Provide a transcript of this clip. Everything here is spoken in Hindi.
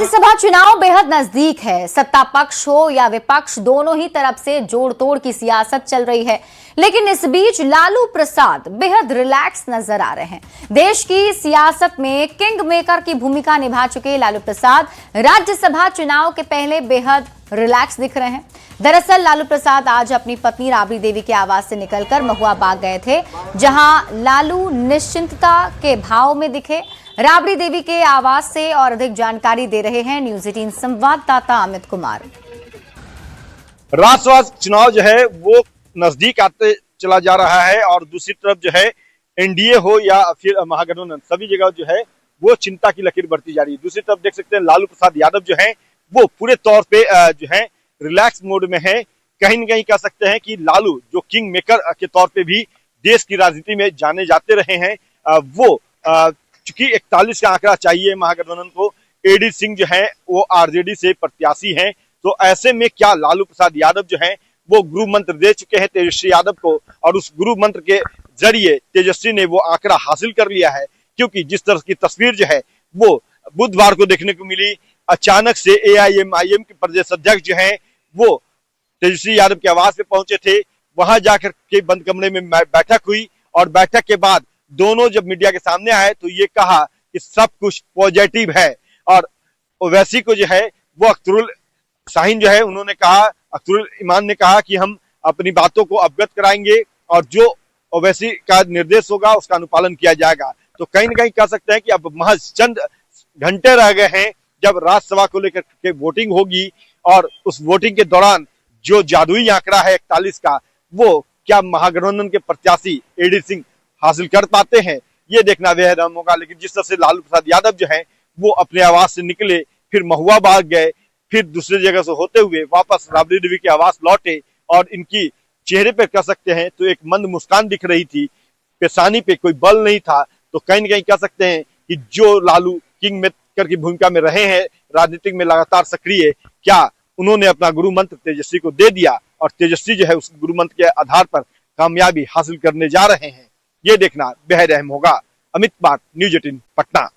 राज्यसभा चुनाव बेहद नजदीक है। सत्ता पक्ष हो या विपक्ष, दोनों ही तरफ से जोड़ तोड़ की सियासत चल रही है। लेकिन इस बीच लालू प्रसाद बेहद रिलैक्स नजर आ रहे हैं। देश की सियासत में किंग मेकर की भूमिका निभा चुके लालू प्रसाद राज्यसभा चुनाव के पहले बेहद रिलैक्स दिख रहे हैं। दरअसल लालू प्रसाद आज अपनी पत्नी राबड़ी देवी के आवास से निकलकर महुआ बाग गए थे, जहां लालू निश्चिंतता के भाव में दिखे। राबड़ी देवी के आवास से और अधिक जानकारी दे रहे हैं न्यूज 18 संवाददाता अमित कुमार। राज्यसभा चुनाव जो है वो नजदीक आते चला जा रहा है और दूसरी तरफ जो है एनडीए हो या फिर महागठबंधन, सभी जगह जो है वो चिंता की लकीर बढ़ती जा रही है। दूसरी तरफ देख सकते हैं लालू प्रसाद यादव जो है वो पूरे तौर पे जो है रिलैक्स मोड में है। कहीं न कहीं कह सकते हैं कि लालू जो किंग मेकर के तौर पे भी देश की राजनीति में जाने जाते रहे हैं, वो चूंकि 41 का आंकड़ा चाहिए महागठबंधन को, एडी सिंह जो है वो आरजेडी से प्रत्याशी हैं, तो ऐसे में क्या लालू प्रसाद यादव जो है वो गुरु मंत्र दे चुके हैं तेजस्वी यादव को, और उस गुरु मंत्र के जरिए तेजस्वी ने वो आंकड़ा हासिल कर लिया है। क्योंकि जिस तरह की तस्वीर जो है वो बुधवार को देखने को मिली, अचानक से एआईएमआईएम के प्रदेश अध्यक्ष जो है वो तेजस्वी यादव के आवास पे पहुंचे थे। वहां जाकर के बंद कमरे में बैठक हुई और बैठक के बाद दोनों जब मीडिया के सामने आए तो ये कहा कि सब कुछ पॉजिटिव है। और ओवैसी को जो है वो अख्तरुल शाहीन जो है उन्होंने कहा, अख्तरुल ईमान ने कहा कि हम अपनी बातों को अवगत कराएंगे और जो ओवैसी का निर्देश होगा उसका अनुपालन किया जाएगा। तो कहीं न कहीं कह सकते हैं कि अब महज चंद घंटे रह गए हैं जब राज्यसभा को लेकर के वोटिंग होगी, और उस वोटिंग के दौरान जो जादुई आंकड़ा है 41 का, वो क्या महागठबंधन के प्रत्याशी एडी सिंह हासिल कर पाते हैं, ये देखना बेहद अहम होगा। लेकिन जिस तरह से लालू प्रसाद यादव जो है वो अपने आवास से निकले, फिर महुआ बाग गए, फिर दूसरी जगह से होते हुए वापस राबड़ी देवी के आवास लौटे, और इनकी चेहरे पे कह सकते हैं तो एक मंद मुस्कान दिख रही थी, पेशानी पे कोई बल नहीं था। तो कहीं न कहीं कह सकते हैं कि जो लालू किंग मेकर की भूमिका में रहे हैं, राजनीतिक में लगातार सक्रिय, क्या उन्होंने अपना गुरु मंत्र तेजस्वी को दे दिया और तेजस्वी जो है उस गुरु मंत्र के आधार पर कामयाबी हासिल करने जा रहे हैं, ये देखना बेहद अहम होगा। अमित कुमार, न्यूज 18 पटना।